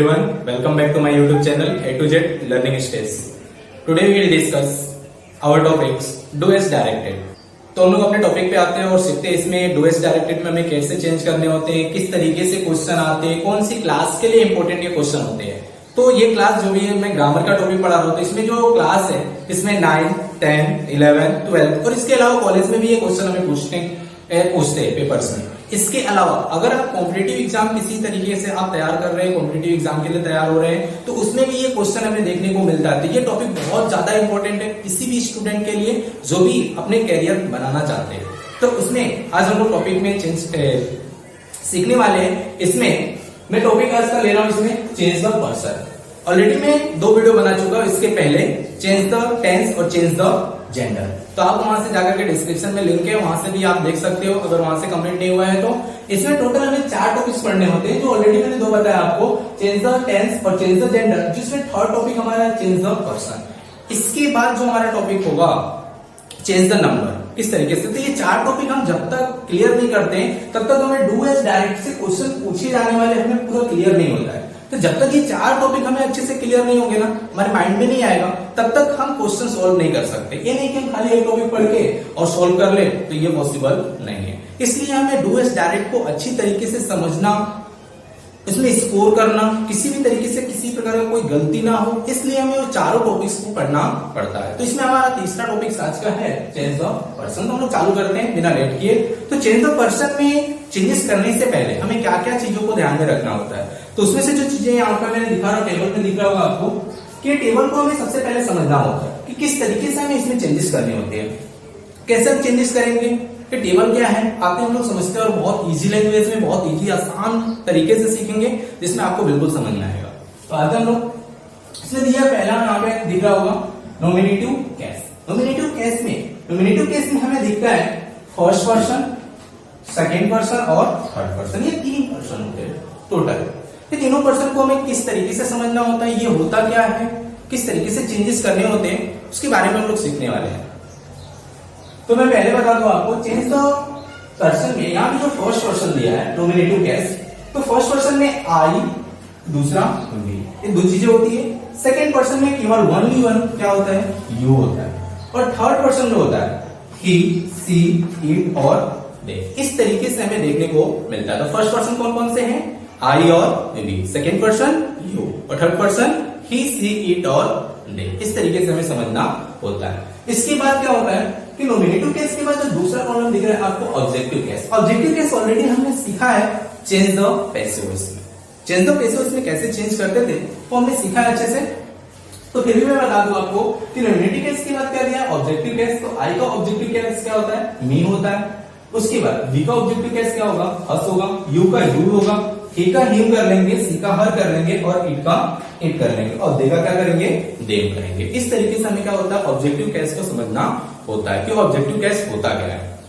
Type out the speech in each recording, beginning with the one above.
everyone, welcome back to my YouTube channel A to Z Learning Stage. Today we will discuss our topics Do as Directed. तो हम लोग अपने topic पे आते हैं और सीखते हैं इसमें डू एस डायरेक्टेड में हमें कैसे चेंज करने होते हैं, किस तरीके से क्वेश्चन आते हैं, कौन सी क्लास के लिए इंपॉर्टेंट ये क्वेश्चन होते हैं। तो ये क्लास जो भी है मैं ग्रामर का टॉपिक पढ़ा रहा हूँ, तो इसमें जो क्लास है इसमें 9, 10, 11, 12 और इसके अलावा कॉलेज में भी ये क्वेश्चन हमें पूछते हैं पेपर्स में। इसके अलावा अगर आप कॉम्पिटिटिव एग्जाम किसी तरीके से आप तैयार कर रहे हैं, कॉम्पिटिटिव एग्जाम के लिए तैयार हो रहे हैं, तो उसमें भी ये क्वेश्चन हमें देखने को मिलता है। तो ये टॉपिक बहुत ज्यादा इंपॉर्टेंट है किसी भी स्टूडेंट के लिए जो भी अपने कैरियर बनाना चाहते हैं। तो उसमें आज हम लोग टॉपिक में सीखने वाले हैं। इसमें मैं टॉपिक आज का ले रहा हूं, इसमें चेंज द पर्सन। ऑलरेडी मैं 2 वीडियो बना चुका हूं इसके पहले, चेंज द टेंस और चेंज द जेंडर। तो आप वहां से जाकर के डिस्क्रिप्शन में लिंक है, वहां से भी आप देख सकते हो अगर वहां से कंप्लीट नहीं हुआ है तो। इसमें टोटल हमें 4 टॉपिक्स पढ़ने होते हैं, जो ऑलरेडी मैंने 2 बताया आपको, चेंज द टेंस और चेंज द जेंडर, जिसमें थर्ड टॉपिक हमारा चेंज द पर्सन। इसके बाद जो हमारा टॉपिक होगा चेंज द नंबर, किस तरीके से। तो ये 4 टॉपिक हम जब तक क्लियर नहीं करते हैं तब तक हमें डू एज डायरेक्ट से क्वेश्चन पूछे जाने वाले हमें पूरा क्लियर नहीं होता है। तो जब तक ये 4 टॉपिक हमें अच्छे से क्लियर नहीं होंगे ना, हमारे माइंड में नहीं आएगा, तब तक हम क्वेश्चन सॉल्व नहीं कर सकते। ये नहीं कि हम खाली एक टॉपिक पढ़ के और सॉल्व कर ले, तो ये पॉसिबल नहीं है। इसलिए हमें डू एज डायरेक्ट को अच्छी तरीके से समझना, इसमें स्कोर करना, किसी भी तरीके से किसी प्रकार का कोई गलती ना हो, इसलिए हमें वो चारों टॉपिक्स को पढ़ना पड़ता है। तो इसमें हमारा तीसरा टॉपिक आज का है चेंज द पर्सन। तो हम लोग चालू करते हैं बिना लेट किए। तो चेंज द पर्सन में चेंजेस करने से पहले हमें क्या क्या चीजों को ध्यान में रखना होता है। तो उसमें से जो चीजें यहाँ पर मैंने दिखा रहा हूँ, टेबल में दिख रहा होगा आपको, कि टेबल को हमें सबसे पहले समझना होता है कि किस तरीके से हमें इसमें चेंजेस करने होते हैं, कैसे हम चेंजेस करेंगे, कि टेबल क्या है आते हम लोग समझते हैं और बहुत इजी लैंग्वेज में, बहुत इजी आसान तरीके से सीखेंगे जिसमें आपको बिल्कुल समझ में आएगा। तो आते हम लोग इसमें दिया पहला यहाँ पे दिख रहा होगा नॉमिनेटिव केस। नॉमिनेटिव केस में हमें दिखता है फर्स्ट पर्सन, सेकेंड पर्सन और थर्ड पर्सन। ये 3 पर्सन होते हैं टोटल। ये तीनों पर्सन को हमें किस तरीके से समझना होता है, ये होता क्या है, किस तरीके से चेंजेस करने होते हैं, उसके बारे में हम लोग सीखने वाले हैं। तो मैं पहले बता दूं आपको, चेंज द पर्सन में यहाँ पे जो फर्स्ट पर्सन दिया है नॉमिनेटिव केस, तो फर्स्ट पर्सन में आई, दूसरा वी, ये 2 चीजें होती है। सेकेंड पर्सन में केवल वन क्या होता है, यू होता है। और थर्ड पर्सन जो होता है ही, सी, इट और दे। इस तरीके से हमें देखने को मिलता है। तो फर्स्ट पर्सन कौन कौन से हैं, आई और वी, सेकेंड पर्सन यू और third person he, she, it और दे। इस तरीके से हमें समझना होता है। इसके बाद क्या होता है कि नॉमिनेटिव केस के बाद जो दूसरा प्रॉब्लम दिख रहा है आपको objective case. Objective case already हमने सीखा है चेंज द पैसिव वॉइस में। चेंज द पैसिव वॉइस में कैसे चेंज करते थे वो हमने सीखा है अच्छे से। तो फिर भी मैं बता दूं आपको कि नॉमिनेटिव केस के बाद क्या दिया, ऑब्जेक्टिव केस। तो आई का ऑब्जेक्टिव केस क्या होता है, मी होता है। उसके बाद वी का ऑब्जेक्टिव केस क्या होगा, अस होगा। यू का यू होगा। ही का हिम कर लेंगे, सी का हर कर लेंगे और इट का इट कर लेंगे और दे का क्या करेंगे, देम करेंगे। इस तरीके से हमें क्या होता है, ऑब्जेक्टिव केस को समझना होता है कि ऑब्जेक्टिव केस होता क्या है।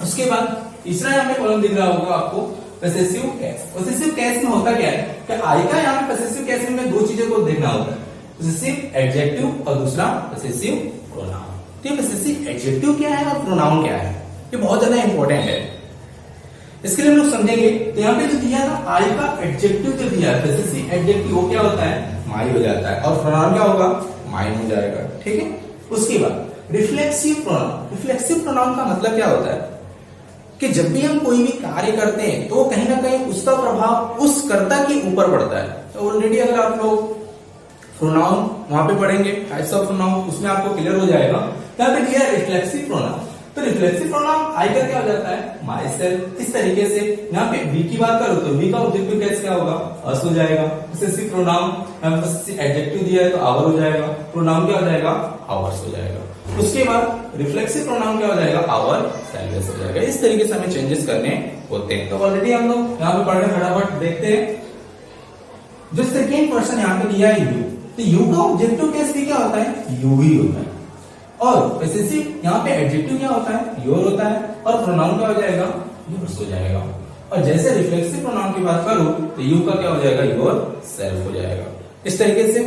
उसके बाद तीसरा यहाँ पे कॉलम दिख रहा होगा आपको पॉसेसिव केस। पॉसेसिव केस में होता क्या है कि आई का यहाँ पे पॉसेसिव केस में 2 चीजों को देखना होता है, पॉसेसिव एडजेक्टिव और दूसरा पॉसेसिव प्रोनाउन। तो ये पॉसेसिव एडजेक्टिव क्या है और प्रोनाउन क्या है, ये बहुत ज्यादा इंपॉर्टेंट है। इसके लिए हम लोग समझेंगे। तो यहाँ पे जो दिया था आई का एडजेक्टिव जो दिया है पॉसेसिव एडजेक्टिव, वो क्या होता है, माई हो जाता है और प्रोनाउन क्या होगा, माइन हो जाएगा। ठीक है। उसके बाद रिफ्लेक्सिव प्रोनाउन। रिफ्लेक्सिव प्रोनाउन का मतलब क्या होता है कि जब भी हम कोई भी कार्य करते हैं तो कहीं ना कहीं उसका प्रभाव उस कर्ता के ऊपर पड़ता है। तो ऑलरेडी अगर आप लोग प्रोनाउन वहां पे पढ़ेंगे टाइप्स ऑफ प्रोनाउन, उसमें आपको क्लियर हो जाएगा। यहाँ पे दिया रिफ्लेक्सिव प्रोनाउन। तो रिफ्लेक्सिव प्रोनाउन आई का क्या हो जाता है, माई सेल्फ। इस तरीके से यहाँ पे वी की बात करो तो वी का ऑब्जेक्टिव केस क्या होगा, अस हो जाएगा। पॉसेसिव प्रोनाउन एडजेक्टिव दिया है तो आवर हो जाएगा। प्रोनाउन क्या हो जाएगा, आवर्स हो जाएगा। उसके बाद रिफ्लेक्सिव प्रोनाउन क्या हो जाएगा, आवर सेल्फलेस हो जाएगा। इस तरीके से हमें चेंजेस करने होते हैं। तो ऑलरेडी हम लोग यहाँ पे पढ़ रहे, फटाफट देखते हैं। जो सेकेंड पर्सन यहाँ पे दिया है यू, तो यू का ऑब्जेक्टिव केस भी क्या होता है, यू ही होता है। और पॉसेसिव यहाँ पे एडजेक्टिव क्या होता है, योर होता है और प्रोनाउन क्या हो जाएगा, योर्स हो जाएगा। और जैसे रिफ्लेक्सिव प्रोनाउन की बात करूं तो यू का क्या हो जाएगा, योर सेल्फ हो जाएगा। इस तरीके से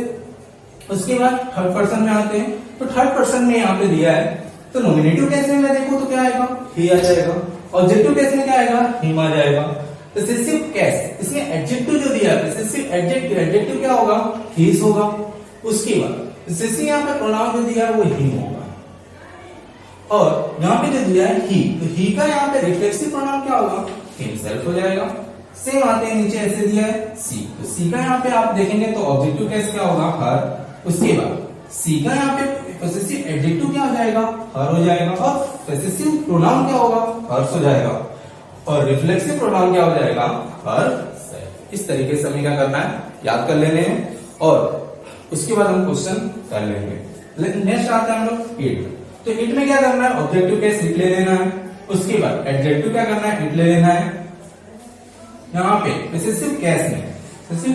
उसके बाद थर्ड पर्सन में आते हैं। तो थर्ड पर्सन में यहाँ पे दिया है, तो नॉमिनेटिव केस में मैं देखूं तो क्या आएगा, ही आ जाएगा। ऑब्जेक्टिव केस में क्या आएगा, हिम आ जाएगा। पोसेसिव केस, इसमें एडजेक्टिव जो दिया है पोसेसिव एडजेक्टिव, एडजेक्टिव क्या होगा, हिज होगा। उसके बाद पोसेसिव यहाँ पे प्रोनाउन जो दिया है वो हिम होगा, और यहाँ पे जो दिया है ही, तो ही का यहाँ पे रिफ्लेक्सिव प्रोनाउन क्या होगा, हिमसेल्फ हो जाएगा। सेम आते हैं नीचे ऐसे दिया है सी, तो सी का यहाँ पे आप देखेंगे तो ऑब्जेक्टिव केस क्या होगा, हर। उसके बाद सी का यहाँ पे पोसेसिव एडजेक्टिव क्या हो जाएगा, हर हो जाएगा, और पोसेसिव प्रोनाउन क्या होगा, हर्स हो जाएगा, और रिफ्लेक्सिव प्रोनाउन क्या हो जाएगा, हर सेल्फ। इस तरीके से हमें क्या करना है, याद कर लेने हैं, और उसके बाद हम क्वेश्चन कर लेंगे। नेक्स्ट आता है हम लोग इट, तो इट में क्या करना है, ऑब्जेक्टिव केस इट ले लेना है। उसके बाद एडजेक्टिव क्या करना है, इट ले लेना है। यहाँ पे पोसेसिव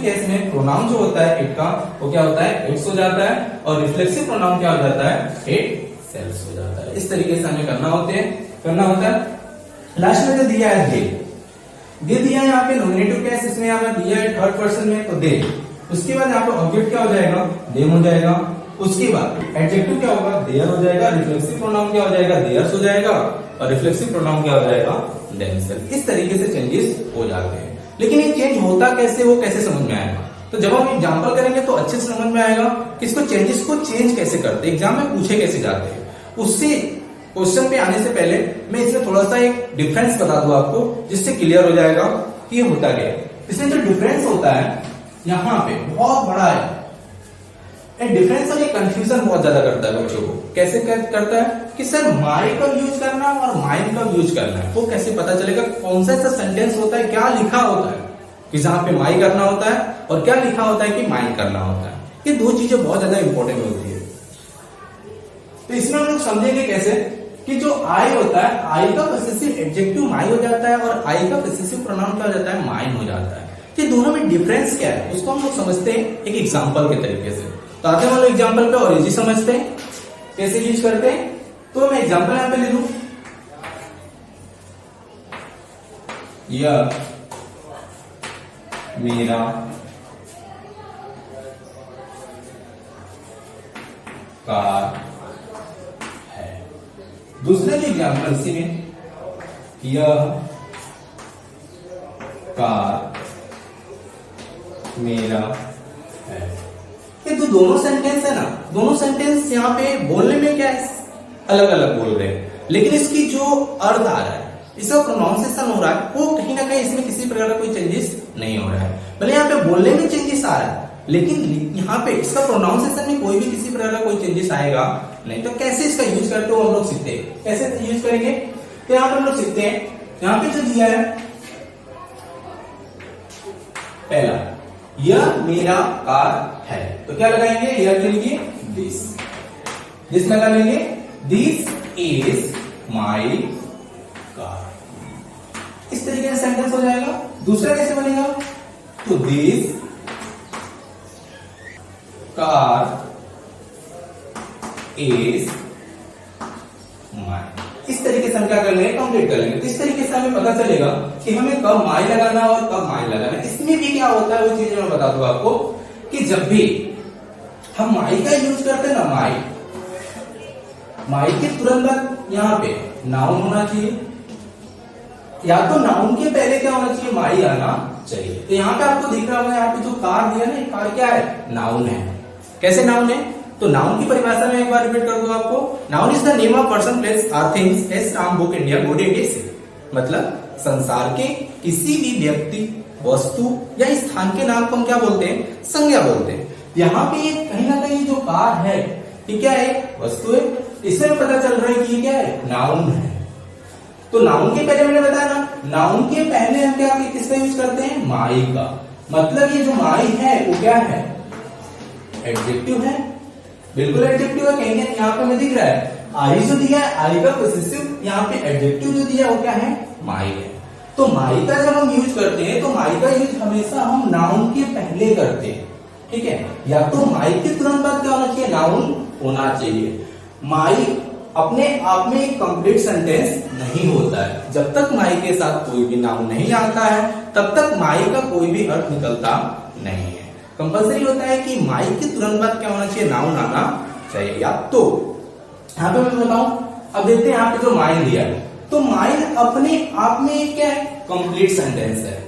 केस में प्रोनाउन जो होता है इट का वो क्या होता है, इट्स हो जाता है, और रिफ्लेक्सिव प्रोनाउन क्या हो जाता है, इट सेल्फ हो जाता है। इस तरीके से हमें करना होता है। लास्ट में जो दिया है दे दिया है यहाँ पे नॉमिनेटिव केस, इसमें यहाँ पे दिया है थर्ड पर्सन में, तो दे। उसके बाद यहाँ पे ऑब्जेक्ट क्या हो जाएगा, देम हो जाएगा। उसके बाद एडजेक्टिव क्या होगा, देयर हो जाएगा, रिफ्लेक्सिव प्रोनाउन क्या हो जाएगा, देयर्स हो जाएगा, और रिफ्लेक्सिव प्रोनाउन क्या हो जाएगा, देमसेल्फ। इस तरीके से चेंजेस हो जाते हैं। लेकिन ये चेंज होता कैसे, वो कैसे समझ में आएगा, तो जब हम एग्जांपल करेंगे तो अच्छे से समझ में आएगा कि इसको चेंजेस को चेंज कैसे करते हैं, एग्जाम में पूछे कैसे जाते हैं। उससे क्वेश्चन पे आने से पहले मैं इसमें थोड़ा सा एक डिफरेंस बता दूं आपको, जिससे क्लियर हो जाएगा कि ये होता क्या है। इसमें जो डिफरेंस होता है यहाँ पे बहुत बड़ा है, डिफरेंस और ये कंफ्यूजन बहुत ज्यादा करता है बच्चों को। कैसे करता है कि सर माई कब यूज करना है और माइन कब यूज करना है, वो कैसे पता चलेगा, कौन सा ऐसा सेंटेंस होता है, क्या लिखा होता है कि जहां पे माई करना होता है, और क्या लिखा होता है कि माइन करना होता है। ये दो चीजें बहुत ज्यादा इंपॉर्टेंट होती है। तो इसमें हम लोग समझेंगे कैसे कि जो आई होता है, आई का पोसेसिव एडजेक्टिव माई हो जाता है, और आई का पोसेसिव प्रोनाउन क्या हो जाता है, माइन हो जाता है। ये दोनों में डिफरेंस क्या है उसको हम लोग समझते हैं एक एग्जाम्पल के तरीके से। तो आते हैं हम लोग एग्जाम्पल पे और इजी समझते हैं कैसे यूज करते हैं। तो मैं एग्जाम्पल यहां पे ले लूं, यह मेरा कार है। दूसरे भी एग्जाम्पल इसी में, यह कार मेरा है। ये तो दोनों सेंटेंस है ना, दोनों सेंटेंस यहाँ पे बोलने में क्या है, अलग अलग बोल रहे हैं, लेकिन इसकी जो अर्थ आ रहा है, इसका प्रोनाउंसिएशन हो रहा है, वो कहीं ना कहीं इसमें किसी प्रकार का कोई चेंजेस नहीं हो रहा है। भले यहाँ पे बोलने में चेंजेस आ रहा है, लेकिन यहाँ पे इसका प्रोनाउंसिएशन में कोई भी किसी प्रकार का कोई चेंजेस आएगा नहीं। तो कैसे इसका यूज करते हो हम लोग सीखते हैं, कैसे यूज करेंगे। तो यहाँ पे हम लोग सीखते हैं, यहाँ पे जो दिया है पहला, यह मेरा कार है, तो क्या लगाएंगे, यह के लिए दिस लगा लेंगे, दिस इज माई कार। इस तरीके से सेंटेंस हो जाएगा। दूसरा कैसे बनेगा, तो दिस कार इज माई। इस तरीके से हम क्या कर लेंगे, कंप्लीट कर लेंगे। तो इस तरीके से हमें पता चलेगा कि हमें कब माई लगाना और कब माई लगाना। इसमें भी क्या होता है वो चीज मैं बता दूं आपको कि जब भी हम माई का यूज करते हैं ना, माई के तुरंत बाद यहाँ पे नाउन होना चाहिए, या तो नाउन के पहले क्या होना चाहिए, माई आना चाहिए। तो यहाँ पे आपको दिख रहा होगा, यहाँ पे जो कार दिया ना, कार क्या है, नाउन है। कैसे नाउन है, तो नाउन की परिभाषा में एक बार रिपीट कर दूं आपको, noun is the name of person, place or things as Ram book India God India. मतलब संसार के किसी भी व्यक्ति, वस्तु या स्थान के नाम को हम क्या बोलते हैं, संज्ञा बोलते हैं। यहाँ पे कहीं ना कहीं जो कार है ये क्या है, वस्तु है। इससे पता चल रहा है कि ये क्या है, नाउन है। तो नाउन के पहले मैंने बताया ना, नाउन के पहले हम क्या किसका यूज करते हैं, माई का। मतलब ये जो माई है वो क्या है, एडजेक्टिव है, बिल्कुल एडजेक्टिव है। कहीं यहाँ पे हमें दिख रहा है आई जो दिया है, आई का पोसेसिव यहाँ पे एडजेक्टिव जो दिया है वो क्या है, माई है। तो माई का जब हम यूज करते हैं तो माई का यूज हमेशा हम नाउन के पहले करते हैं, ठीक है। या तो माई के तुरंत बाद क्या होना चाहिए, नाउन होना चाहिए। माई अपने आप में एक कंप्लीट सेंटेंस नहीं होता है। जब तक माई के साथ कोई भी नाउन नहीं आता है तब तक माई का कोई भी अर्थ निकलता नहीं है। कंपल्सरी होता है कि माई के तुरंत बाद क्या होना चाहिए, नाउन आना चाहिए। या तो यहाँ पे मैं बताऊं, अब देखते हैं यहाँ पे जो माइन दिया है, तो माइन अपने आप में क्या है, कंप्लीट सेंटेंस है।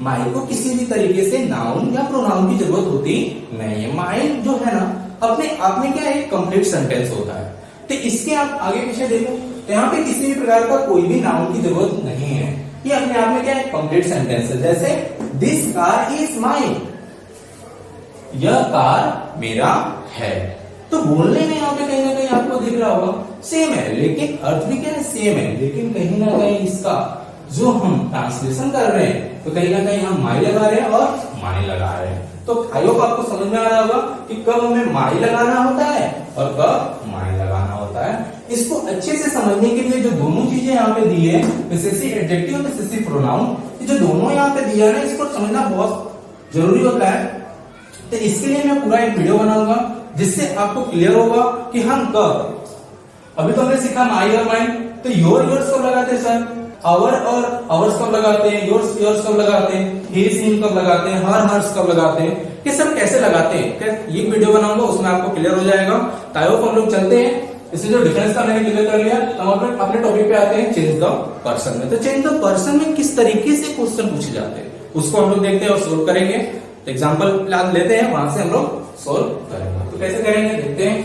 माई को किसी भी तरीके से नाउन या प्रोनाउन की जरूरत होती नहीं है। माई जो है ना अपने आप में क्या एक कंप्लीट सेंटेंस होता है। तो इसके आप आगे पीछे देखो, यहाँ पे किसी भी प्रकार का कोई भी नाउन की जरूरत नहीं है, ये अपने आप में क्या है कंप्लीट सेंटेंस है। जैसे दिस कार इज माइन, यह कार मेरा है। तो बोलने में यहाँ पे कहीं ना कहीं आपको दिख रहा होगा सेम है, लेकिन अर्थ भी क्या है सेम है, लेकिन कहीं ना कहीं इसका जो हम ट्रांसलेशन कर रहे हैं तो कहीं ना कहीं हम माई लगा रहे हैं और माई लगा रहे हैं। तो आई होप आपको समझ में आ रहा होगा कि कब हमें माई लगाना होता है और कब माई लगाना होता है। इसको अच्छे से समझने के लिए जो दोनों चीजें यहाँ पे दी है, पॉसेसिव एडजेक्टिव और पॉसेसिव प्रोनाउन, ये जो दोनों यहाँ पे दिया है ना, इसको समझना बहुत जरूरी होता है। तो इसके लिए मैं पूरा एक वीडियो बनाऊंगा जिससे आपको क्लियर होगा कि हम कब, अभी तो हमने सीखा माई और माइन, तो योर योर्स कब लगाते हैं सर, आवर और आवर्स कब लगाते हैं, योर्स योर्स कब लगाते हैं, हिज हिम कब लगाते हैं, हर हर्स कब लगाते हैं, ये सब कैसे लगाते हैं, ये वीडियो बनाऊंगा उसमें आपको क्लियर हो जाएगा। तायो हम लोग चलते हैं, इसमें जो डिफरेंस था मैंने क्लियर कर लिया। हम अपने टॉपिक पे आते हैं चेंज द पर्सन में। तो चेंज द पर्सन में किस तरीके से क्वेश्चन पूछे जाते हैं उसको हम लोग देखते हैं और सोल्व करेंगे। तो एग्जाम्पल लेते हैं, वहां से हम लोग सोल्व करेंगे। तो कैसे करेंगे देखते हैं।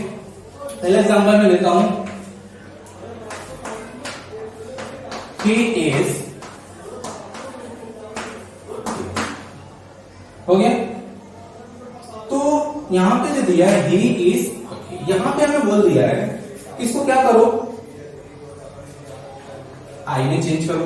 पहले एग्जाम्पल में लेता हूं, he is, हो गया। तो यहां पे जो दिया है he is, यहां पे हमें बोल दिया है इसको क्या करो, आई ने चेंज करो,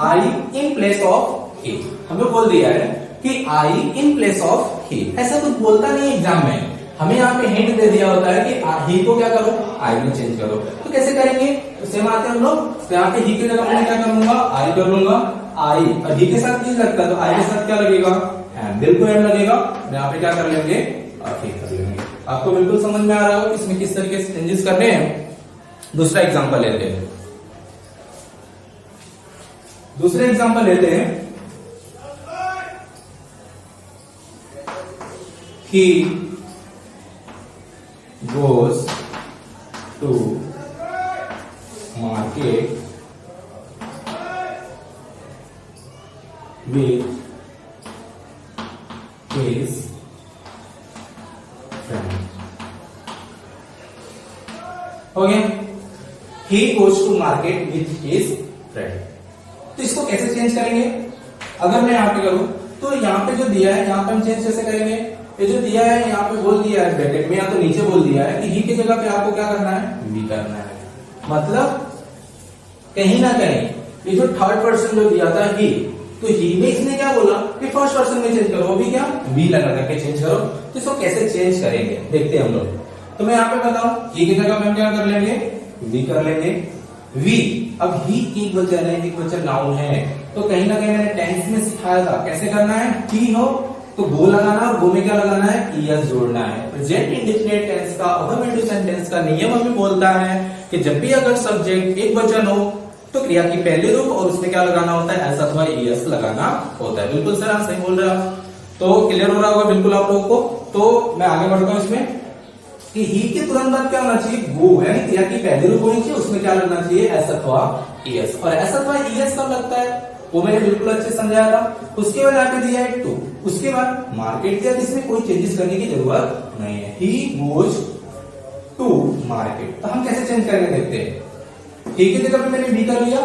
आई इन प्लेस ऑफ ही। हमें बोल दिया है कि आई इन प्लेस ऑफ ही। ऐसा कुछ बोलता नहीं एग्जाम में, हमें यहाँ पे हिंट दे दिया होता है कि ही को क्या करो, आई में चेंज करो। तो कैसे करेंगे, तो सेम आते हैं हम लोग। तो यहाँ पे ही की जगह मैं क्या कर लूंगा, आई कर लूंगा। आई और ही के साथ ही लगता है, तो आई के साथ क्या लगेगा, एम, बिल्कुल एम लगेगा। यहाँ पे क्या कर लेंगे, ही कर लेंगे। आपको बिल्कुल समझ में आ रहा हो कि इसमें किस तरीके से चेंजेस करने हैं। दूसरा एग्जाम्पल लेते हैं, दूसरे एग्जाम्पल लेते हैं। He goes to market with his friend. हो गया, he goes to market with his friend। तो इसको कैसे चेंज करेंगे, अगर मैं यहाँ पे करूं तो यहाँ पे जो दिया है यहाँ पे हम चेंज कैसे करेंगे। ये जो दिया है यहाँ पे बोल दिया है ब्रैकेट में या तो नीचे बोल दिया है कि ही की जगह पे आपको क्या करना है, वी करना है। मतलब कहीं ना कहीं ये जो थर्ड पर्सन जो दिया था ही, तो ही में इसने क्या बोला कि फर्स्ट पर्सन में चेंज करो, वो भी क्या वी लगा करके चेंज करो। तो इसको कैसे चेंज करेंगे देखते हैं हम लोग। तो मैं यहाँ पे बताऊं, ही की जगह पे हम क्या कर लेंगे, वी कर लेंगे। वी, अब ही एक वचन है, एक वचन नाउन है, तो कहीं ना कहीं मैंने टेंस में सिखाया था कैसे करना है। ही हो तो गो लगाना, और गो में क्या लगाना है, ईएस जोड़ना है। प्रेजेंट इंडेफिनिट टेंस का अफर्मेटिव सेंटेंस का नियम हमें बोलता है कि जब भी अगर सब्जेक्ट एक वचन हो तो क्रिया की पहले रूप और उसमें क्या लगाना होता है, एस अथवा ईएस लगाना होता है। बिल्कुल सर आप सही बोल रहे हो, तो क्लियर हो रहा होगा बिल्कुल आप लोगों को। तो मैं आगे बढ़ता हूं इसमें कि ही के तुरंत बाद क्या होना चाहिए, गो, यानी क्रिया की पहली रूप होनी चाहिए, उसमें क्या लगना चाहिए, एस अथवा ईएस। और एस अथवा ईएस कब लगता है वो मैंने बिल्कुल अच्छे से समझाया था। उसके बाद यहाँ पे दिया है टू, उसके बाद मार्केट दिया, इसमें कोई चेंजेस करने की जरूरत नहीं है। He goes to market. तो हम कैसे चेंज करके देखते हैं। ही की जगह पे मैंने वी कर लिया,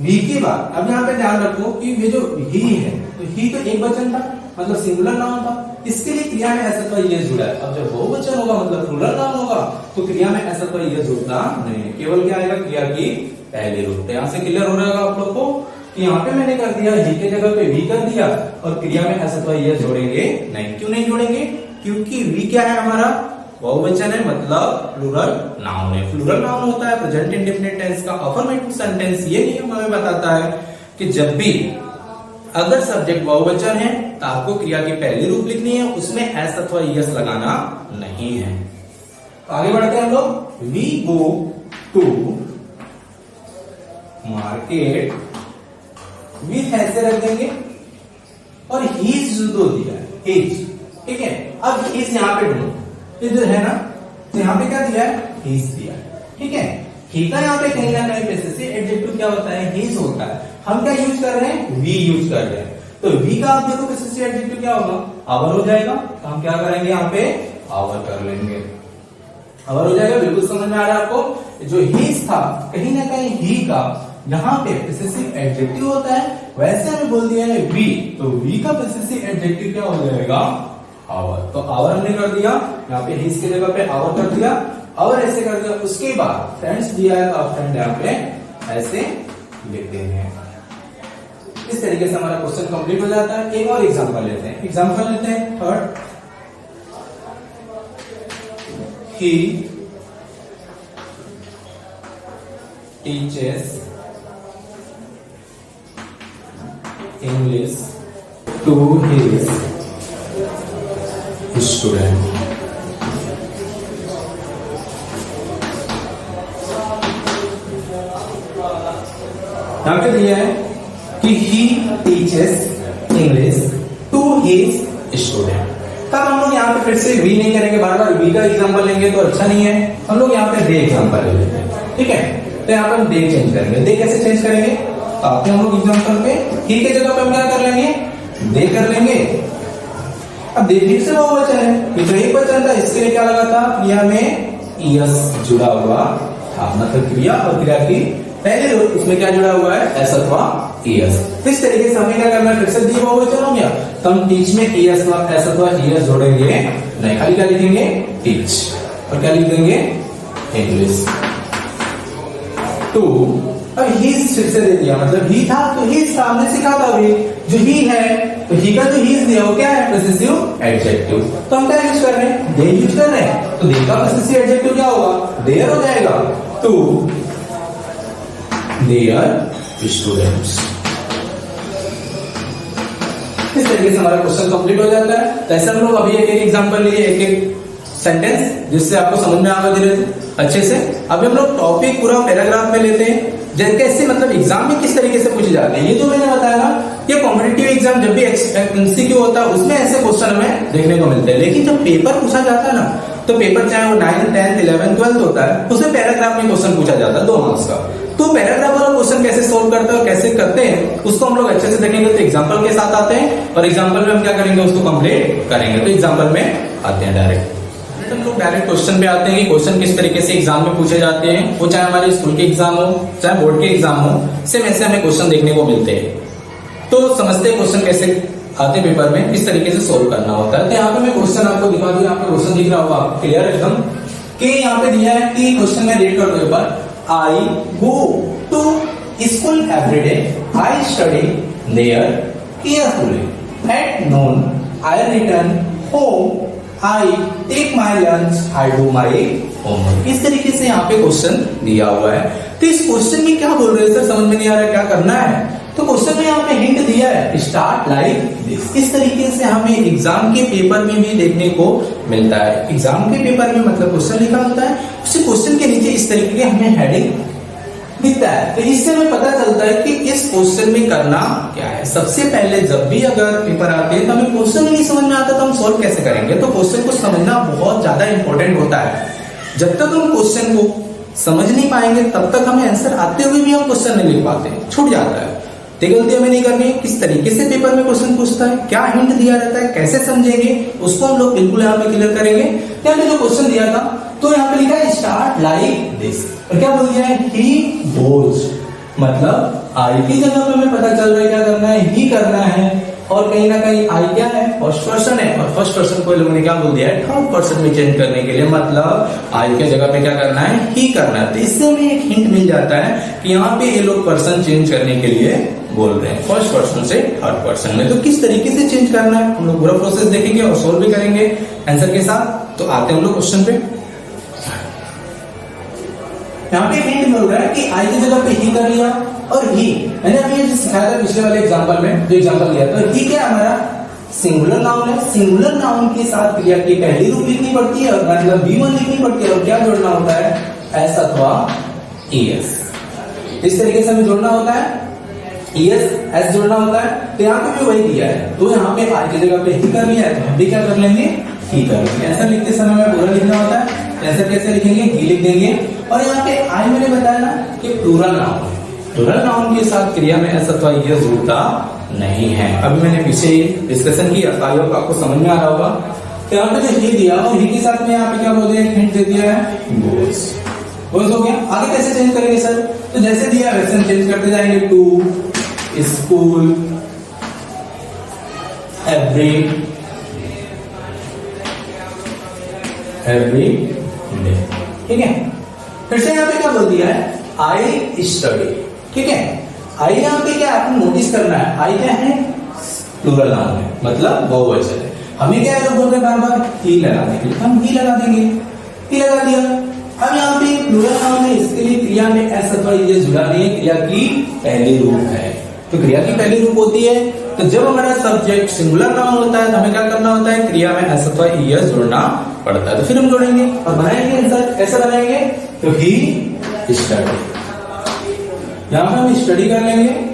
वी के बाद अब यहाँ पे ध्यान रखो कि ये जो ही है, तो ही तो एक वचन था, मतलब सिंगुलर नाउन था, इसके लिए क्रिया में ऐसा तो ये जुड़ा है। अब जब बहुवचन होगा मतलब प्लूरल नाउन होगा, तो क्रिया में ऐसा तो ये जुड़ता नहीं है, केवल क्या आएगा, क्रिया की पहली रूप। यहाँ से क्लियर हो रहेगा आप लोग को कि यहाँ पे मैंने कर दिया ही के जगह पे वी कर दिया, और क्रिया में ऐसा तो ये जोड़ेंगे नहीं। क्यों नहीं जोड़ेंगे, क्योंकि वी क्या है हमारा, बहुवचन है, मतलब प्लूरल नाउन है। प्लूरल नाउन होता है प्रेजेंट इंडेफिनिट टेंस का अफर्मेटिव सेंटेंस। ये नियम हमें बताता है कि जब भी अगर सब्जेक्ट बहुवचन है तो आपको क्रिया की पहली रूप लिखनी है, उसमें एस अथवा ईएस लगाना नहीं है। तो आगे बढ़ते हैं हम लोग। We go to market with ऐसे रख देंगे, और हीज जो दिया है, हीज, ठीक है। अब हीज यहाँ पे ढूंढो, इधर है ना, तो यहाँ पे क्या दिया है, हीज दिया है, ठीक है। ही का यहाँ पे कहीं ना कहीं पोजेसिव एडजेक्टिव क्या होता है, हिज होता है। हम क्या यूज कर रहे हैं, वी यूज कर रहे हैं। तो वी का आप देखो पोजेसिव एडजेक्टिव क्या होगा, आवर हो जाएगा। तो हम क्या करेंगे, यहाँ पे आवर कर लेंगे, आवर हो जाएगा। बिल्कुल समझ में आ रहा है आपको। जो हिज था कहीं ना कहीं ही का यहाँ पे पोजेसिव एडजेक्टिव होता है, वैसे हमें बोल दिया है वी, तो वी का पोजेसिव एडजेक्टिव क्या हो जाएगा, आवर। तो आवर हमने कर दिया, यहाँ पे हिज की जगह पे आवर कर दिया, और ऐसे कर दिया। उसके बाद फ्रेंड्स दिया है, तो फ्रेंड यहाँ पे ऐसे लिख देंगे। इस तरीके से हमारा क्वेश्चन कंप्लीट हो जाता है। एक और एग्जांपल लेते हैं, एग्जांपल लेते हैं third. He teaches English to his student. यहां पे दिया है कि he teaches English to his student. तब हम लोग यहाँ पे फिर से वी नहीं करेंगे, बार बार वी का एग्जांपल लेंगे तो अच्छा नहीं है। हम लोग यहाँ पे दे एग्जांपल ले लेते हैं, ठीक है। तो यहाँ पे हम दे चेंज करेंगे। दे कैसे चेंज करेंगे, तो आपके हम लोग एग्जांपल पे ही के जगह पे हम क्या कर लेंगे, दे कर लेंगे। अब दे फिर से बहुवचन है, ये तो एक वचन था, इसके लिए क्या लगा था, क्रिया में ईएस जुड़ा हुआ था, मतलब क्रिया और क्रिया की पहले उसमें क्या जुड़ा हुआ है, एस अथवा ईएस। इस तरीके से हमें क्या करना है, फिर से दी बहुवचन हो गया, तो हम टीच में ईएस एस अथवा ईएस जोड़ेंगे नहीं, खाली क्या लिखेंगे, टीच, और क्या लिख देंगे, इंग्लिश टू। अब ही फिर से दे दिया, मतलब ही था तो ही सामने सीखा था अभी, जो ही है तो ही का जो ही दिया वो क्या है, पोजेसिव एडजेक्टिव। तो हम क्या यूज कर रहे हैं, दे यूज कर रहे हैं, तो दे का पोजेसिव एडजेक्टिव क्या होगा, देयर हो जाएगा। To their students. इस तरीके से हमारा क्वेश्चन कंप्लीट हो जाता है। तो ऐसे हम लोग अभी एक एक एग्जांपल लिए, एक एक सेंटेंस, जिससे आपको समझ में आएगा धीरे अच्छे से। अभी हम लोग टॉपिक पूरा पैराग्राफ में लेते हैं, जैसे मतलब एग्जाम में किस तरीके से पूछे जाते हैं। ये जो मैंने बताया ना, ये कॉम्पिटिटिव एग्जाम जब भी एमसीक्यू होता है उसमें ऐसे क्वेश्चन हमें देखने को मिलते हैं। लेकिन जब पेपर पूछा जाता है ना, तो पेपर चाहे वो 9th 10th 11th 12th होता है, उसमें पैराग्राफ में क्वेश्चन पूछा जाता है 2 मार्क्स का। तो पैराग्राफ वाला क्वेश्चन कैसे सोल्व करते हैं और कैसे करते हैं, उसको हम लोग अच्छे से देखेंगे। तो एग्जांपल के साथ आते हैं, और एग्जांपल में हम क्या करेंगे, उसको कंप्लीट करेंगे। तो एग्जांपल में आते हैं डायरेक्ट, हम लोग डायरेक्ट क्वेश्चन पे आते हैं कि क्वेश्चन किस तरीके से एग्जाम में पूछे जाते हैं। वो चाहे हमारे स्कूल के एग्जाम हो, चाहे बोर्ड के एग्जाम हो, सेम ऐसे हमें क्वेश्चन देखने को मिलते हैं। तो समझते हैं क्वेश्चन कैसे आते हैं पेपर में, किस तरीके से सोल्व करना होता है। तो यहाँ पे मैं क्वेश्चन आपको दिखा दूं, यहाँ पे क्वेश्चन दिख रहा होगा आपको क्लियर एकदम, कि यहाँ पे दिया है कि क्वेश्चन में रीड कर दो एक बार। I go to school every day, I study there carefully, at noon I return home, I take my lunch, I do my homework. इस तरीके से यहाँ पे क्वेश्चन दिया हुआ है। तो इस क्वेश्चन में क्या बोल रहे हैं सर, समझ में नहीं आ रहा है क्या करना है। तो क्वेश्चन में यहाँ पे हिंट दिया है, स्टार्ट लाइक दिस। इस तरीके से हमें एग्जाम के पेपर में भी देखने को मिलता है। एग्जाम के पेपर में मतलब क्वेश्चन लिखा होता है, उसी क्वेश्चन के नीचे इस तरीके के हमें हेडिंग दिखता है। तो इससे हमें पता चलता है कि इस क्वेश्चन में करना क्या है। सबसे पहले जब भी अगर पेपर आते हैं तो हमें क्वेश्चन नहीं समझ में आता तो हम सॉल्व कैसे करेंगे। तो क्वेश्चन को समझना बहुत ज्यादा इंपॉर्टेंट होता है। जब तक हम क्वेश्चन को समझ नहीं पाएंगे तब तक हमें आंसर आते हुए भी हम क्वेश्चन नहीं लिख पाते, छूट जाता है। तो गलती हमें नहीं करनी है। किस तरीके से पेपर में क्वेश्चन पूछता है, क्या हिंट दिया रहता है, कैसे समझेंगे, उसको हम लोग बिल्कुल यहाँ पे क्लियर करेंगे। यहाँ पे जो क्वेश्चन दिया था तो यहाँ पे लिखा है स्टार्ट लाइक दिस, और क्या बोल दिया है, ही गोज, मतलब आई की जगह पे हमें पता चल रहा है क्या करना है, ही करना है। और कहीं ना कहीं आई क्या है, फर्स्ट पर्सन है, और फर्स्ट पर्सन को लोगों ने क्या बोल दिया है, थर्ड पर्सन में चेंज करने के लिए, मतलब आई के जगह पे क्या करना है, ही करना है। तो इससे हमें एक हिंट मिल जाता है कि यहाँ पे ये लोग पर्सन चेंज करने के लिए बोल रहे हैं, फर्स्ट पर्सन से थर्ड पर्सन में। तो किस तरीके से चेंज करना है हम लोग पूरा प्रोसेस देखेंगे और सोल्व भी करेंगे आंसर के साथ। तो आते हैं हम लोग क्वेश्चन पे। यहाँ पे हिंट मिल रहा है कि आई की जगह पे ही कर लिया, और ही मैंने अभी ये सिखाया था पिछले वाले एग्जांपल में, जो एग्जांपल लिया तो ही क्या हमारा सिंगुलर नाउन है। सिंगुलर नाउन के साथ क्रिया की पहली रूप लिखनी पड़ती है, और मतलब V1 लिखनी पड़ती है, और क्या जोड़ना होता है, एस अथवा ES। इस तरीके से हमें जोड़ना होता है, ES S जोड़ना होता है। तो यहाँ पे भी वही दिया है, तो यहाँ पे आई की जगह पे ही कर लिया है, तो हम भी क्या कर लेंगे, ही कर लेंगे। ऐसा लिखते समय में पूरा लिखना होता है। ऐसा कैसे लिखेंगे, ही लिख देंगे, और यहाँ पे आई मैंने बताया ना कि प्लूरल नाउन है, प्लूरल नाउन के साथ क्रिया में एस अथवा ईएस जुड़ता नहीं है। अभी मैंने पीछे डिस्कशन किया, आई होप आपको समझ में आ रहा होगा। तो यहाँ पे जो ही दिया और ही के साथ में यहाँ पे क्या बोल दिया, हिंट दे दिया है गोज, गोज हो गया। आगे कैसे चेंज करेंगे सर, तो जैसे दिया वैसे हम चेंज करते जाएंगे, टू स्कूल, एवरी डे, ठीक है। फिर से यहाँ पे क्या बोल दिया है, आई स्टडी, ठीक है। आई यहाँ पे क्या आपको नोटिस करना है, आई क्या है, प्लूरल नाउन है, मतलब बहुवचन है। हमें क्या है, बोल रहे बार बार ही लगाने के लिए, हम ही लगा देंगे, ही लगा दिया। अब यहाँ पे प्लूरल नाउन है, इसके लिए क्रिया में एस अथवा ईएस जुड़ा नहीं है, क्रिया की पहली रूप है। तो क्रिया की पहली रूप होती है, तो जब हमारा सब्जेक्ट सिंगुलर नाउन होता है तो हमें क्या करना होता है, क्रिया में एस अथवा ईएस जुड़ना पड़ता है। तो फिर हम जोड़ेंगे और बनाएंगे आंसर, कैसे बनाएंगे, तो ही स्टडी, यहाँ पे हम स्टडी कर लेंगे।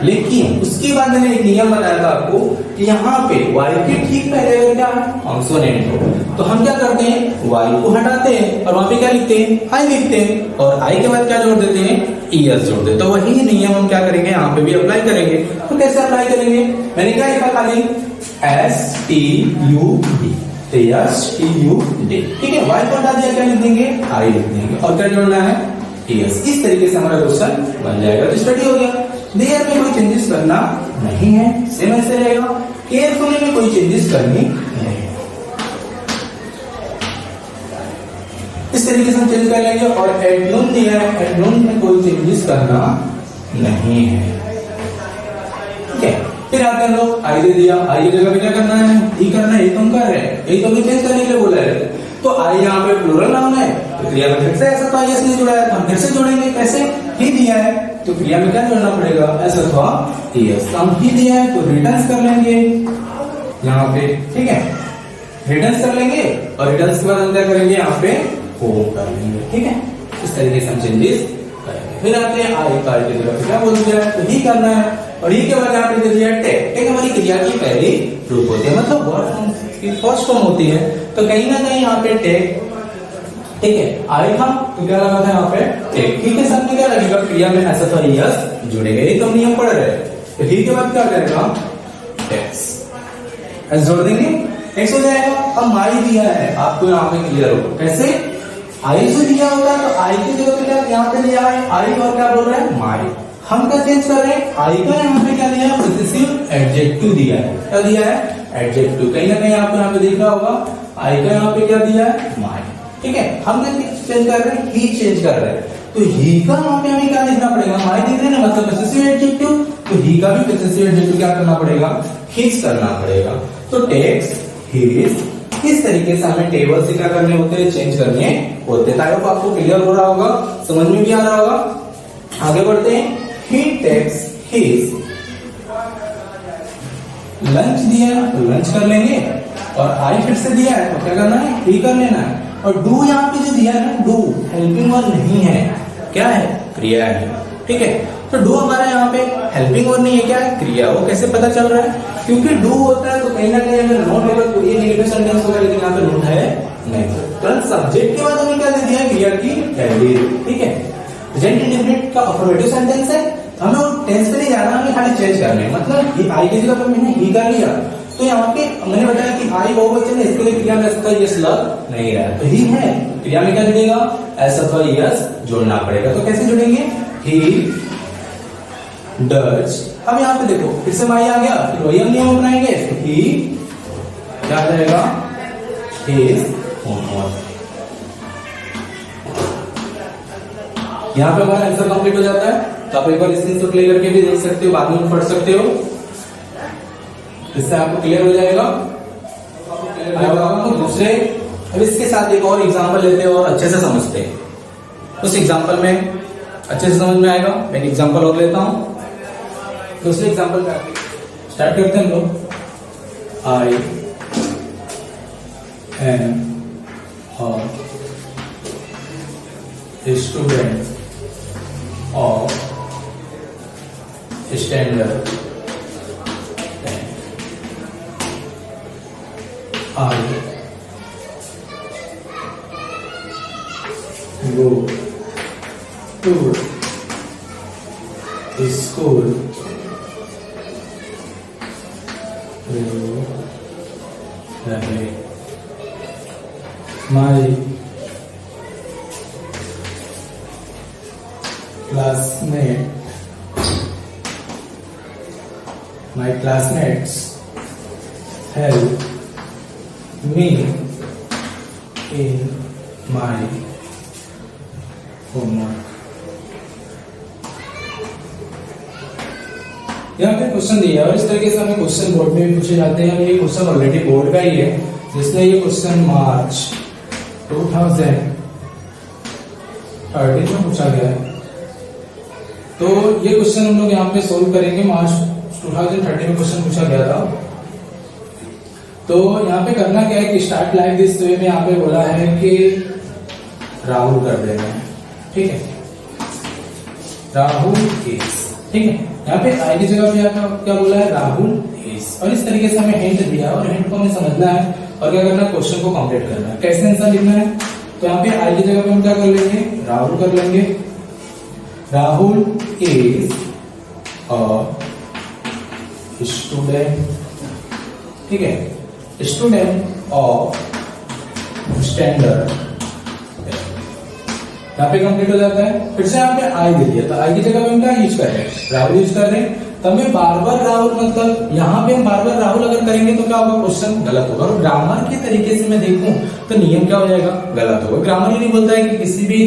लेकिन उसके बाद मैंने एक नियम बताया था आपको कि यहाँ पे वाई के ठीक पहले क्या है, कॉन्सोनेंट हो, तो हम क्या करते हैं, वाई को हटाते हैं और वहां पे क्या लिखते हैं, आई लिखते हैं, और आई के बाद क्या जोड़ देते हैं, ईएस जोड़ देते हैं। तो वही नियम हम क्या करेंगे, यहाँ पे भी अप्लाई करेंगे। तो कैसे अप्लाई करेंगे, मैंने क्या लिखा खाली, STUD, STUD, ठीक है। वाई को हटा दिया, क्या लिख देंगे, आई लिख देंगे, और क्या जोड़ना है, ईएस। इस तरीके से हमारा क्वेश्चन बन जाएगा। तो स्टडी हो गया, देयर में कोई चेंजेस करना नहीं है, सेम ऐसे रहेगा। केयरफुली में कोई चेंजेस करनी नहीं है, इस तरीके से हम चेंज कर लेंगे। और एट नून दिया है, एट नून में कोई चेंजेस करना नहीं है, ठीक है। फिर आप कर लो, आई दे दिया, आई की जगह पे क्या करना है, ही करना है, ये तुम कर रहे हैं, यही तो हमें चेंज करने के लिए बोला है। तो आई यहाँ पे प्लूरल नाउन है, तो क्रिया में फिर से ऐसा तो आई नहीं जुड़ा है, तो हम फिर से जोड़ेंगे, कैसे, ही दिया है तो क्रिया में क्या जोड़ना पड़ेगा, ऐसा अथवा ईएस। हम ही दिया है तो रिटर्न्स कर लेंगे यहाँ पे, ठीक है, रिटर्न्स कर लेंगे, और रिटर्न्स के बाद हम क्या करेंगे, यहाँ पे होम कर लेंगे, ठीक है। इस तरीके से हम चेंजेस करेंगे। फिर आते हैं आई का, की जगह पे क्या बोल दिया है, तो ही करना है, और ही के बाद यहाँ पे दे दिया टेक, टेक हमारी क्रिया की पहली रूप होती है, मतलब वर्ड फॉर्म की फर्स्ट फॉर्म होती है। तो कहीं ना कहीं यहाँ पे टेक, ठीक है, आई था तो क्या लगा था यहाँ पे टेक, ही के साथ में क्या लगेगा, क्रिया में ऐसा था ईएस जुड़ेगा, ये तो हम नियम पढ़ रहे हैं। तो ही के बाद क्या करेगा, टेक्स, ऐसे जोड़ देंगे, टेक्स हो जाएगा। अब आई दिया है, आपको यहाँ पे क्लियर हो कैसे, आई से दिया होता है तो आई की जगह पे क्या यहाँ पे दिया है, आई, और क्या बोल रहे हैं, माई। हम क्या चेंज कर रहे हैं, आई का यहाँ पे क्या दिया है, पोजेसिव एडजेक्टिव दिया है, क्या दिया है, एडजेक्टिव। कहीं ना कहीं आपको यहाँ पे दिख रहा होगा, आई का यहाँ पे क्या दिया है, माई, ठीक है। हम क्या चेंज कर रहे हैं, ही चेंज कर रहे हैं, तो ही का यहाँ पे हमें क्या लिखना पड़ेगा, माई दिख रहे हैं ना, मतलब पोजेसिव एडजेक्टिव, तो ही का भी पोजेसिव एडजेक्टिव क्या करना पड़ेगा, हिज करना पड़ेगा। तो टेक्स, हिज, इस तरीके से हमें टेबल से क्या करने होते हैं, चेंज करने होते हैं। तो आपको क्लियर हो रहा होगा, समझ में भी आ रहा होगा। आगे बढ़ते हैं, ही टेक्स हिज लंच दिया तो लंच कर लेंगे, और आई फिर से दिया है तो क्या करना है, ही कर लेना है। और डू यहाँ पे जो दिया है ना, डू हेल्पिंग वर्ब नहीं है, क्या है, क्रिया है, ठीक है। तो डू हमारा यहाँ पे हेल्पिंग वर्ब नहीं है, क्या है, क्रिया। वो कैसे पता चल रहा है, क्योंकि डू होता है तो कहीं ना कहीं अगर नोट होगा तो ये नेगेटिव सेंटेंस होगा, लेकिन यहाँ पे नोट है नहीं। तुरंत सब्जेक्ट के बाद हमें क्या दे दिया, क्रिया की पहली, ठीक है। प्रेजेंट इंडेफिनिट का अफर्मेटिव सेंटेंस है, हमें वो टेंस पे नहीं जाना, हमें खाली चेंज करना है। मतलब आई की जगह पर मैंने ही कर लिया, तो यहाँ पे मैंने बताया कि आई बहुवचन है, इसके लिए क्रिया में इसका यस लग नहीं रहा है, तो ही है, क्रिया में क्या जुड़ेगा, एस अथवा यस जोड़ना पड़ेगा। तो कैसे जुड़ेंगे, ही डज। अब यहाँ पे देखो फिर से माई आ गया, फिर वही हम नियम अपनाएंगे, तो ही क्या रहेगा, हिज होमवर्क। यहाँ पे हमारा आंसर कंप्लीट हो जाता है। तो आप एक बार स्क्रीनशॉट ले करके भी देख सकते हो, बाद में पढ़ सकते हो, इससे आपको क्लियर हो जाएगा। तो दूसरे, अब इसके साथ एक और एग्जांपल लेते हैं और अच्छे से समझते हैं, उस एग्जांपल में अच्छे से समझ में आएगा। मैं एक एग्जांपल और लेता हूं, दूसरे एग्जांपल में स्टार्ट करते हैं हम लोग। I am a student of standard 10. I go to school regularly. My classmates help me in my homework. यहाँ पे क्वेश्चन दिया है और इस तरीके से हमें क्वेश्चन बोर्ड में भी पूछे जाते हैं। ये क्वेश्चन ऑलरेडी बोर्ड का ही है, जिसमें ये क्वेश्चन मार्च 2013 में पूछा गया है। तो ये क्वेश्चन हम लोग यहाँ पे सोल्व करेंगे। मार्च 2013 में क्वेश्चन पूछा गया था। तो यहाँ पे करना क्या है कि स्टार्ट लाइक दिस वे में यहाँ पे बोला है कि राहुल कर देना है, ठीक है, राहुल इज, ठीक है। यहाँ पे आई की जगह पे क्या बोला है, राहुल इज, और इस तरीके से हमें हिंट दिया और हिंट को हमें समझना है और क्या करना है, क्वेश्चन को कंप्लीट करना है। कैसे आंसर लिखना है, तो यहाँ पे आई की जगह पे हम क्या कर लेंगे, राहुल कर लेंगे। राहुल इज अ स्टूडेंट, ठीक है, स्टूडेंट ऑफ स्टैंडर्ड। यहाँ पे कंप्लीट हो जाता है। फिर से यहाँ पे आई दे दिया, तो आई की जगह पे हम क्या यूज कर रहे हैं, राहुल यूज कर रहे हैं। तो हमें बार बार राहुल, मतलब यहाँ पे हम बार बार राहुल अगर करेंगे तो क्या होगा, क्वेश्चन गलत होगा। और ग्रामर के तरीके से मैं देखूं तो नियम क्या हो जाएगा, गलत होगा। ग्रामर ये नहीं बोलता है कि किसी भी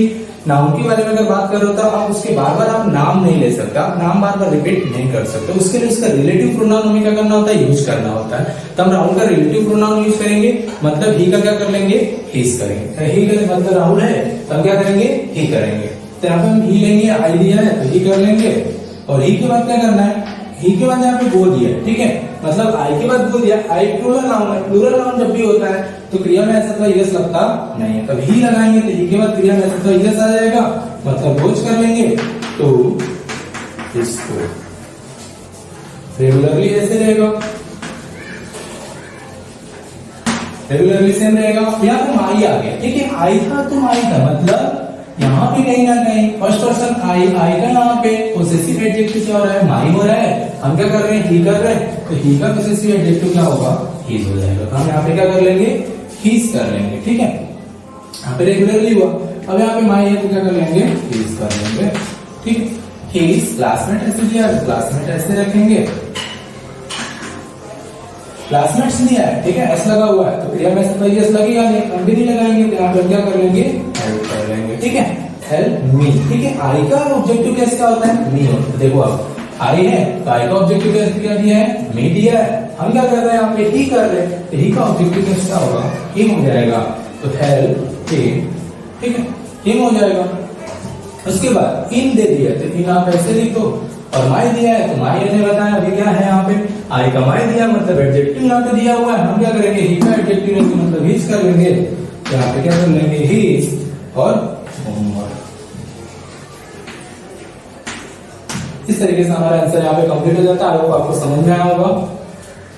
नाउन के बारे में अगर बात कर रहे हो तो आप उसके बार बार आप नाम नहीं ले सकते, आप नाम बार बार रिपीट नहीं कर सकते। उसके लिए उसका रिलेटिव प्रोनाउन हमें क्या करना होता है, यूज करना होता है। तो हम राहुल का रिलेटिव प्रोनाउन यूज करेंगे, मतलब ही का क्या कर लेंगे, हीज करेंगे। ही का मतलब राहुल है तो हम क्या करेंगे, ही करेंगे। तो यहाँ पे हम ही लेंगे, आई दिया है तो ही कर लेंगे। और ही के बाद क्या करना है, ही के बाद यहाँ पे गो दिया है, ठीक है, मतलब आई के बाद गो दिया। आई प्लूरल नाउन है, प्लूरल नाउन जब भी होता है तो क्रिया में ऐसा यस लगता नहीं है। तब ही लगाएंगे तो ही के बाद क्रिया में ऐसा यस आ जाएगा, मतलब रोज कर लेंगे तो इसको रेगुलरली ऐसे रहेगा, रेगुलरली सेम रहेगा। यहाँ पे आई आ गया, ठीक है, आई था तो आई था, मतलब यहाँ पे कहीं ना कहीं फर्स्ट पर्सन आई, आई का यहाँ पे पोसेसिव एडजेक्टिव क्या हो रहा है, माई हो रहा है। हम क्या कर रहे हैं, ही कर रहे हैं, तो ही का पोसेसिव एडजेक्टिव क्या होगा, हीज हो जाएगा। तो हम यहाँ पे क्या कर लेंगे, हीज कर लेंगे, ठीक है। यहाँ पे रेगुलरली हुआ। अब यहाँ पे माई है तो क्या कर लेंगे, हीज कर लेंगे, ठीक है। हीज क्लासमेट ऐसे दिया, क्लासमेट ऐसे रखेंगे, क्लासमेट्स दिया है, ठीक है, एस लगा हुआ है तो क्रिया में ऐसा यस लगेगा नहीं, हम भी नहीं लगाएंगे। तो यहाँ पे क्या कर लेंगे, हेल्प कर लेंगे, ठीक है, हेल्प मी, ठीक है। आई का ऑब्जेक्टिव केस क्या होता है, मी होता है। देखो आप आई है तो आई का ऑब्जेक्टिव केस क्या दिया है, मी दिया है। हम क्या कर रहे हैं, यहाँ पे ही कर रहे हैं, तो ही का ऑब्जेक्टिव केस क्या होगा, हिम हो जाएगा। तो हेल्प हिम, ठीक है, हिम हो जाएगा। उसके बाद इन दे दिया तो इन आप ऐसे लिख दो, और माई दिया है तो माई ने बताया अभी क्या है, यहाँ पे आई का माई दिया मतलब एडजेक्टिव यहाँ पे दिया हुआ है। हम क्या करेंगे, ही का एडजेक्टिव मतलब हीज कर लेंगे। तो यहाँ पे क्या कर लेंगे, हीज और होमवर्क। इस तरीके से हमारा आंसर यहाँ पे कंप्लीट हो जाता है। आपको समझ में आया होगा।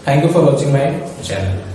Thank you for watching my channel.